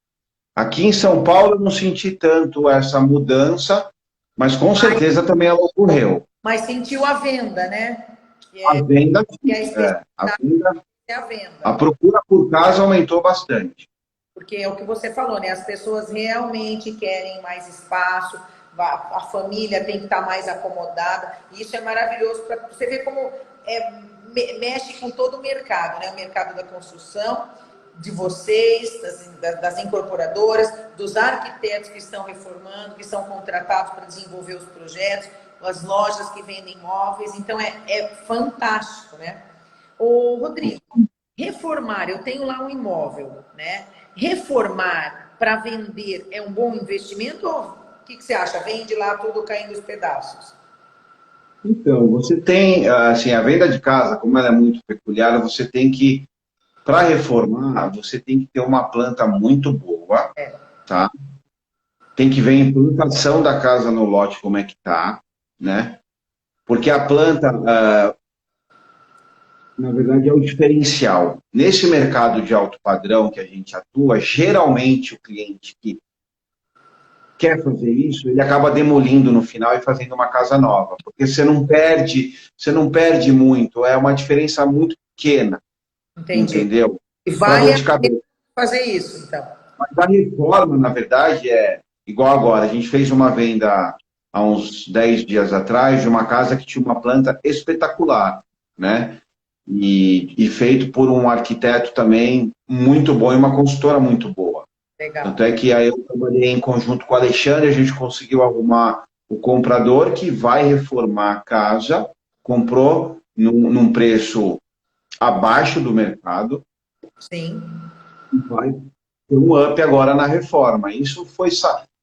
Aqui em São Paulo eu não senti tanto essa mudança, mas com certeza também ela ocorreu. Mas sentiu a venda, né? A venda, que é a venda, a venda. a procura por casa aumentou bastante. Porque é o que você falou, né? As pessoas realmente querem mais espaço, a família tem que estar mais acomodada. E isso é maravilhoso para você ver como mexe com todo o mercado, né? O mercado da construção, de vocês, das incorporadoras, dos arquitetos que estão reformando, que são contratados para desenvolver os projetos, as lojas que vendem imóveis. Então, é fantástico, né? Ô, Rodrigo, reformar, eu tenho lá um imóvel, né? Reformar para vender é um bom investimento ou o que você acha? Vende lá tudo caindo os pedaços? Então, você tem, assim, a venda de casa, como ela é muito peculiar, você tem que, para reformar, você tem que ter uma planta muito boa, tá? Tem que ver a implantação da casa no lote, como é que tá, né? Porque a planta, na verdade, é o diferencial. Nesse mercado de alto padrão que a gente atua, geralmente o cliente que quer fazer isso, ele acaba demolindo no final e fazendo uma casa nova, porque você não perde muito, é uma diferença muito pequena. Entendi. Entendeu? E vale fazer isso, então. Mas a reforma, na verdade, é igual agora. A gente fez uma venda há uns 10 dias atrás de uma casa que tinha uma planta espetacular, né? E feito por um arquiteto também muito bom e uma consultora muito boa. Legal. Tanto é que aí eu trabalhei em conjunto com o Alexandre, a gente conseguiu arrumar o comprador que vai reformar a casa, comprou num preço abaixo do mercado. Sim. E vai ter um up agora na reforma. Isso foi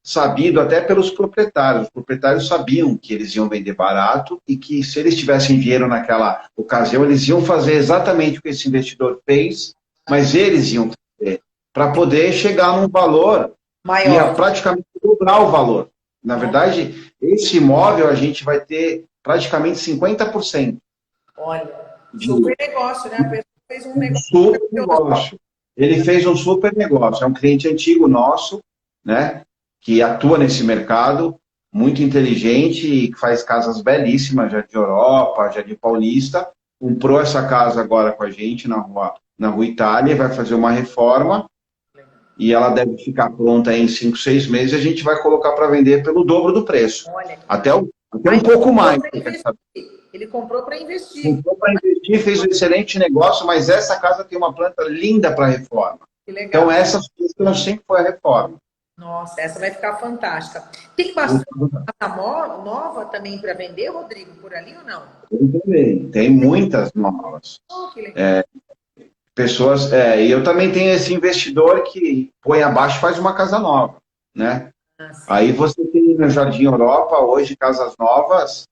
sabido até pelos proprietários. Os proprietários sabiam que eles iam vender barato e que se eles tivessem dinheiro naquela ocasião, eles iam fazer exatamente o que esse investidor fez, mas eles iam fazer para poder chegar num valor maior, ia praticamente dobrar o valor. Na verdade, esse imóvel a gente vai ter praticamente 50%. Olha, super negócio, né? A pessoa fez um negócio. Super negócio. Ele fez um super negócio. É um cliente antigo nosso, né? Que atua nesse mercado, muito inteligente e que faz casas belíssimas, já de Europa, já de Paulista. Comprou essa casa agora com a gente na rua Itália, vai fazer uma reforma e ela deve ficar pronta em 5, 6 meses. A gente vai colocar para vender pelo dobro do preço. Olha, até um pouco mais. Ele comprou para investir. Comprou para investir, fez um excelente negócio, mas essa casa tem uma planta linda para reforma. Que legal. Então, essa sugestão sempre foi a reforma. Nossa, essa vai ficar fantástica. Tem bastante casa nova também para vender, Rodrigo, por ali ou não? Tem também, tem muitas novas. Oh, que legal. Pessoas, e eu também tenho esse investidor que põe abaixo e faz uma casa nova, né? Aí você tem no Jardim Europa hoje casas novas,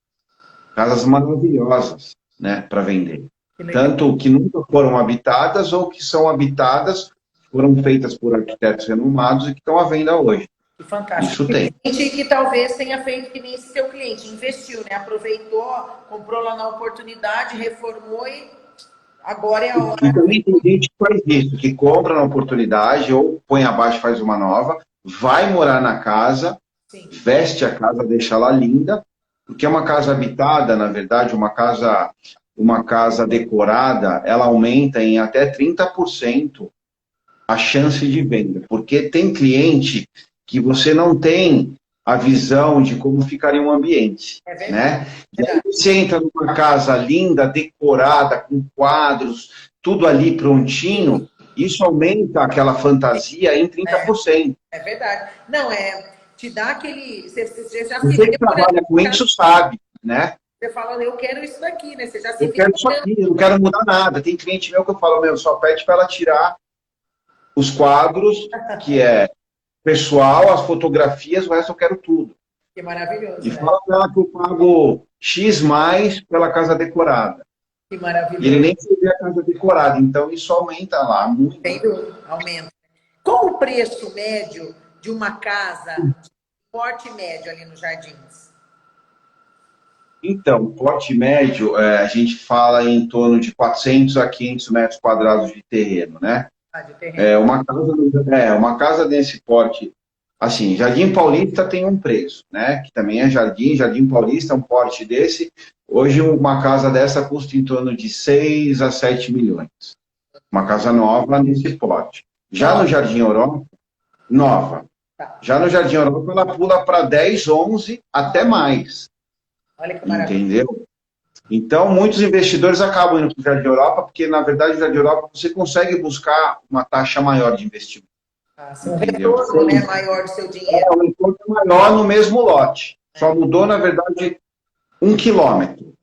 casas maravilhosas, né, para vender. Tanto que nunca foram habitadas ou que são habitadas, foram feitas por arquitetos renomados e que estão à venda hoje. Que fantástico. Isso tem. Gente que talvez tenha feito que nem esse seu cliente, investiu, né? Aproveitou, comprou lá na oportunidade, reformou e agora é a hora. E também tem gente que faz isso, que compra na oportunidade ou põe abaixo e faz uma nova, vai morar na casa, sim, veste a casa, deixa ela linda, porque é uma casa habitada, na verdade, uma casa decorada, ela aumenta em até 30% a chance de venda, porque tem cliente que você não tem a visão de como ficaria um ambiente, né? E aí você entra numa casa linda, decorada, com quadros, tudo ali prontinho, isso aumenta aquela fantasia em 30%. É verdade. Não, te dá aquele... Você já que trabalha com isso sabe, né? Você fala, eu quero isso daqui, né? Você já se Eu quero isso aqui, eu não quero mudar nada. Tem cliente meu que eu falo, meu, só pede para ela tirar os quadros, que é pessoal, as fotografias, o resto eu quero tudo. Que maravilhoso, E né? fala para ela que eu pago X mais pela casa decorada. Que E ele maravilhoso. nem vê a casa decorada, então isso aumenta lá muito. Sem dúvida, aumenta. Qual o preço médio de uma casa de porte médio ali nos Jardins? Então, porte médio, a gente fala em torno de 400 a 500 metros quadrados de terreno, né? Ah, de terreno. Uma casa desse porte, assim, Jardim Paulista tem um preço, né? Que também é Jardim Paulista, um porte desse. Hoje, uma casa dessa custa em torno de 6 a 7 milhões. Uma casa nova nesse porte. Já no Jardim Europa, nova. Tá. Já no Jardim Europa, ela pula para 10, 11, até mais. Olha que maravilha. Entendeu? Então, muitos investidores acabam indo para o Jardim Europa, porque, na verdade, o Jardim Europa você consegue buscar uma taxa maior de investimento. Um retorno, né, maior do seu dinheiro. O retorno é maior no mesmo lote. Só mudou, na verdade, 1 quilômetro.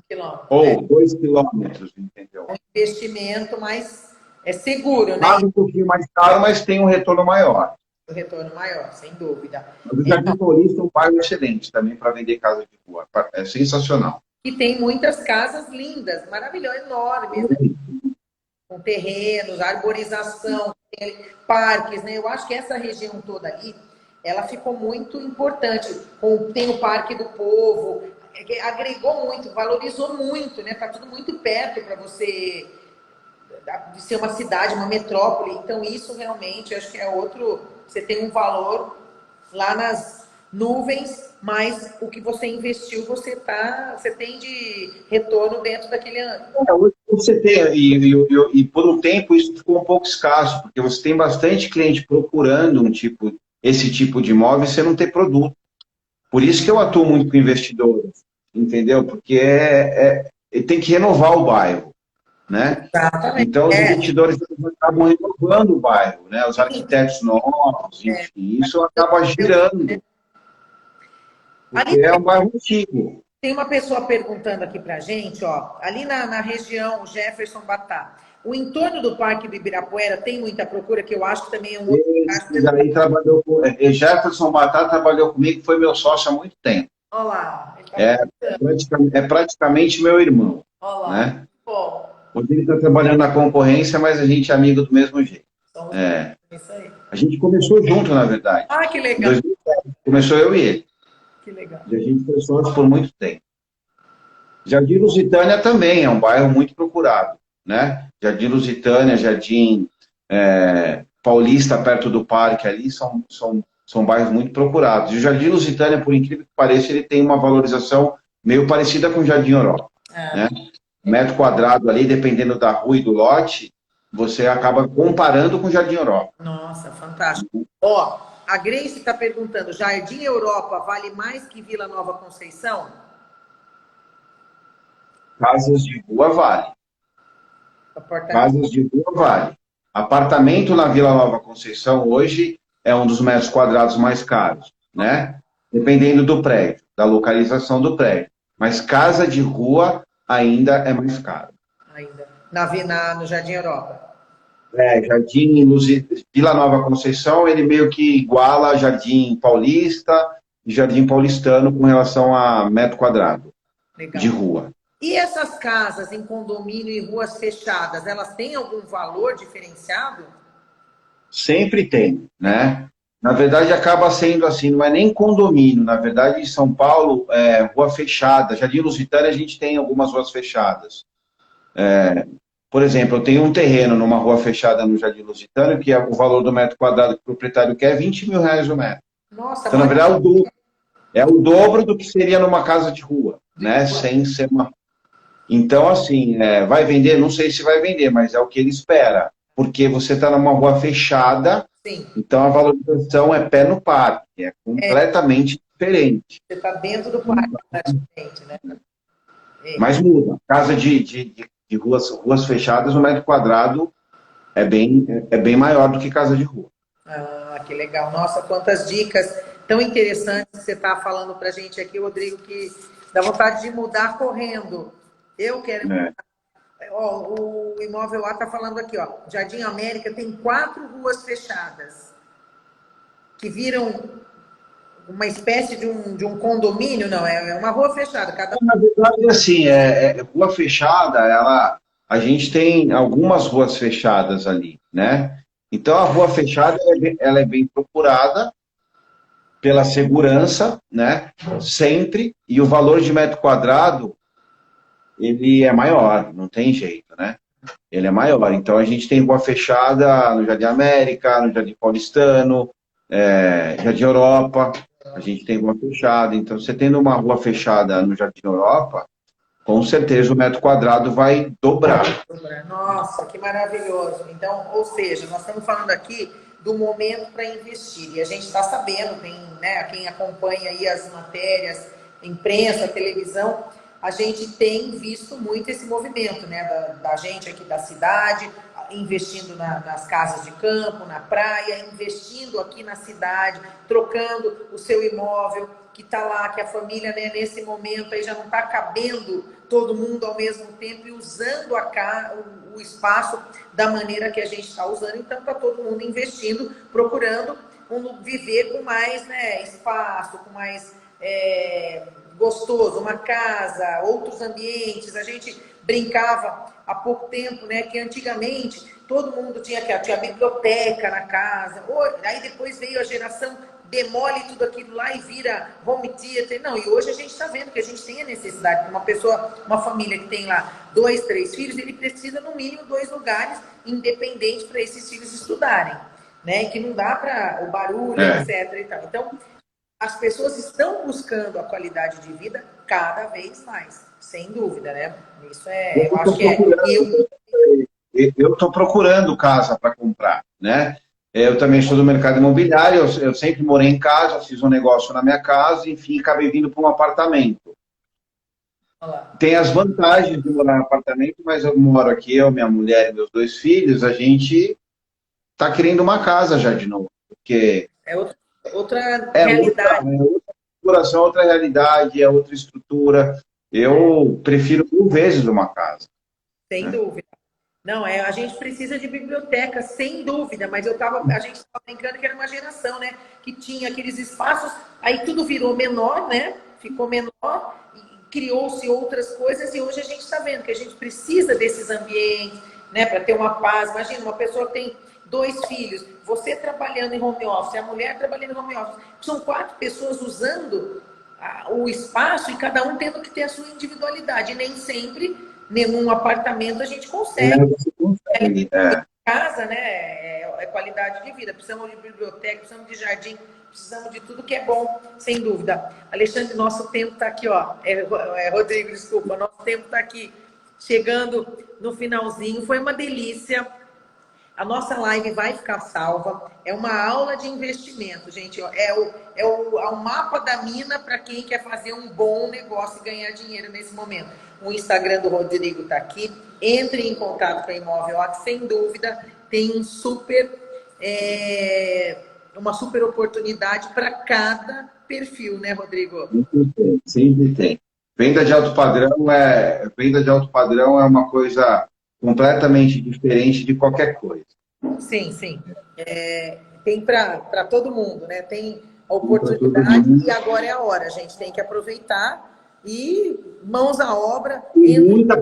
Ou 2 quilômetros, entendeu? Um investimento mais seguro, né? Paga um pouquinho mais caro, mas tem um retorno maior. Um retorno maior, sem dúvida. Mas o Jardim Paulista é um bairro excelente também para vender casa de rua. É sensacional. E tem muitas casas lindas, maravilhosas, enormes, né? Com terrenos, arborização, parques, né? Eu acho que essa região toda ali, ela ficou muito importante. Tem o Parque do Povo, agregou muito, valorizou muito, né? Tá tudo muito perto para você de ser uma cidade, uma metrópole. Então isso realmente, acho que é outro. Você tem um valor lá nas nuvens, mas o que você investiu, você tem de retorno dentro daquele ano. Hoje você tem, e por um tempo isso ficou um pouco escasso, porque você tem bastante cliente procurando esse tipo de imóvel e você não tem produto. Por isso que eu atuo muito com investidores, entendeu? Porque tem que renovar o bairro, né? Exatamente. Então os investidores acabam renovando o bairro, né? Os arquitetos novos, enfim, isso acaba girando. Porque é um bairro antigo. Tem uma pessoa perguntando aqui pra gente, ó, ali na região Jefferson Batá, o entorno do Parque do Ibirapuera tem muita procura, que eu acho que também é um outro lugar. Aí trabalhou com Jefferson Batá, trabalhou comigo, foi meu sócio há muito tempo. Olha lá. É praticamente meu irmão. Olha lá. Né? Bom. Hoje ele está trabalhando na concorrência, mas a gente é amigo do mesmo jeito. Isso aí. A gente começou junto, na verdade. Ah, que legal. Em 2007, começou eu e ele. Que legal. E a gente foi sócio por muito tempo. Jardim Lusitânia também é um bairro muito procurado, né? Jardim Lusitânia, Jardim Paulista, perto do parque ali, são bairros muito procurados. E o Jardim Lusitânia, por incrível que pareça, ele tem uma valorização meio parecida com o Jardim Europa. Né? Metro quadrado ali, dependendo da rua e do lote, você acaba comparando com o Jardim Europa. Nossa, fantástico. Ó, a Grace está perguntando, Jardim Europa vale mais que Vila Nova Conceição? Casas de rua vale. Casas de rua vale. Apartamento na Vila Nova Conceição hoje é um dos metros quadrados mais caros, né? Dependendo do prédio, da localização do prédio. Mas casa de rua ainda é mais caro. Ainda. No Jardim Europa. Vila Nova Conceição, ele meio que iguala Jardim Paulista e Jardim Paulistano com relação a metro quadrado. Legal. De rua. E essas casas em condomínio e ruas fechadas, elas têm algum valor diferenciado? Sempre tem, né? Na verdade, acaba sendo assim, não é nem condomínio. Na verdade, em São Paulo, rua fechada. Jardim Lusitânia, a gente tem algumas ruas fechadas. Por exemplo, eu tenho um terreno numa rua fechada no Jardim Lusitânia, que o valor do metro quadrado que o proprietário quer é 20 mil reais o metro. Nossa, então, na verdade, é o dobro do que seria numa casa de rua, né? Sem ser uma... Então, assim, vai vender? Não sei se vai vender, mas é o que ele espera. Porque você está numa rua fechada, sim. Então a valorização é pé no parque, é completamente diferente. Você está dentro do parque, praticamente, né? Mas muda. Casa de ruas fechadas, o metro quadrado é bem maior do que casa de rua. Ah, que legal. Nossa, quantas dicas tão interessantes que você está falando para a gente aqui, Rodrigo, que Dá vontade de mudar correndo. Eu quero mudar. Ó, o Imóvel A está falando aqui, ó. Jardim América tem 4 ruas fechadas que viram uma espécie de um condomínio, não, é uma rua fechada. Na verdade, assim, rua fechada, a gente tem algumas ruas fechadas ali, né? Então, a rua fechada, ela é bem procurada pela segurança, né? Sempre, e o valor de metro quadrado, ele é maior, não tem jeito, né? Ele é maior. Então, a gente tem rua fechada no Jardim América, no Jardim Paulistano, Jardim Europa, a gente tem rua fechada. Então, você tendo uma rua fechada no Jardim Europa, com certeza o metro quadrado vai dobrar. Nossa, que maravilhoso. Então, ou seja, nós estamos falando aqui do momento para investir. E a gente está sabendo, tem, né, quem acompanha aí as matérias, imprensa, televisão, a gente tem visto muito esse movimento, né, da gente aqui da cidade, investindo nas casas de campo, na praia, investindo aqui na cidade, trocando o seu imóvel que está lá, que a família, né, nesse momento aí já não está cabendo todo mundo ao mesmo tempo e usando o espaço da maneira que a gente está usando. Então, está todo mundo investindo, procurando viver com mais, né, espaço, com mais gostoso, uma casa, outros ambientes. A gente brincava há pouco tempo, né, que antigamente todo mundo tinha biblioteca na casa. Aí depois veio a geração demole tudo aquilo lá e vira home theater. Não, e hoje a gente está vendo que a gente tem a necessidade de uma família que tem lá 2, 3 filhos, ele precisa no mínimo 2 lugares independentes para esses filhos estudarem, né? Que não dá para o barulho, etc. E tal. Então, as pessoas estão buscando a qualidade de vida cada vez mais, sem dúvida, né? Isso eu acho que eu estou procurando casa para comprar, né? Eu também sou do mercado imobiliário, eu sempre morei em casa, fiz um negócio na minha casa, enfim, acabei vindo para um apartamento. Tem as vantagens de morar em apartamento, mas eu moro aqui, eu, minha mulher e meus 2 filhos, a gente está querendo uma casa já de novo, porque... outra realidade. Outra configuração, outra realidade, é outra estrutura. Eu prefiro 1000 vezes uma casa. Sem dúvida. Não, a gente precisa de biblioteca, sem dúvida, mas a gente estava brincando que era uma geração, né? Que tinha aqueles espaços, aí tudo virou menor, né? Ficou menor, e criou-se outras coisas, e hoje a gente está vendo que a gente precisa desses ambientes, né? Para ter uma paz. Imagina, uma pessoa que tem 2 filhos, você trabalhando em home office, a mulher trabalhando em home office, são 4 pessoas usando o espaço e cada um tendo que ter a sua individualidade, e nem sempre num apartamento a gente consegue. Casa, né? É qualidade de vida. Precisamos de biblioteca, precisamos de jardim, precisamos de tudo que é bom, sem dúvida. Alexandre, nosso tempo está aqui, ó. Rodrigo, desculpa, nosso tempo está aqui, chegando no finalzinho. Foi uma delícia. A nossa live vai ficar salva. É uma aula de investimento, gente. É o mapa da mina para quem quer fazer um bom negócio e ganhar dinheiro nesse momento. O Instagram do Rodrigo está aqui. Entre em contato com a Imóvel A, que sem dúvida tem uma super oportunidade para cada perfil, né, Rodrigo? Sempre tem. Venda de alto padrão é uma coisa completamente diferente de qualquer coisa. Sim, sim. Tem para todo mundo, né? Tem a oportunidade e agora é a hora. A gente tem que aproveitar e mãos à obra. Tem muita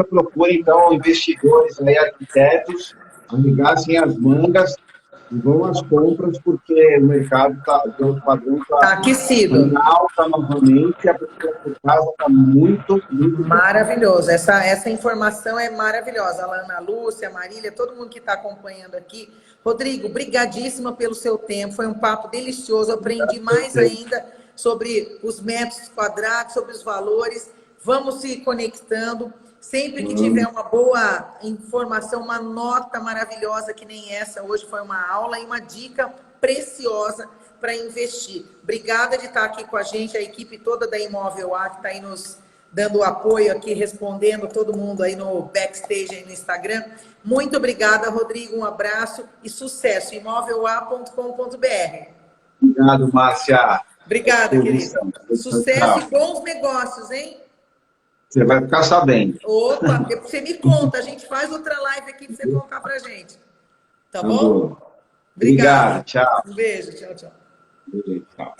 procura, então investidores, arquitetos, arregassem as mangas e vão às compras, porque o mercado de alto padrão está aquecido. Em alta novamente, a procura por casa está muito maravilhoso. Essa informação é maravilhosa. Alana, Lúcia, Marília, todo mundo que está acompanhando aqui. Rodrigo, brigadíssima pelo seu tempo. Foi um papo delicioso. Eu aprendi mais ainda sobre os metros quadrados, sobre os valores. Vamos se conectando. Sempre que tiver uma boa informação, uma nota maravilhosa que nem essa, hoje foi uma aula e uma dica preciosa para investir. Obrigada de estar aqui com a gente, a equipe toda da Imóvel A, que está aí nos dando apoio aqui, respondendo todo mundo aí no backstage, aí no Instagram. Muito obrigada, Rodrigo, um abraço e sucesso, imóvelah.com.br. Obrigado, Márcia. Obrigada, querido. Sucesso Tchau. e bons negócios, hein? Você vai ficar sabendo. Opa, você me conta, a gente faz outra live aqui pra você contar pra gente. Tá bom? Obrigado, Obrigada. tchau. Um beijo, tchau, tchau. Tchau.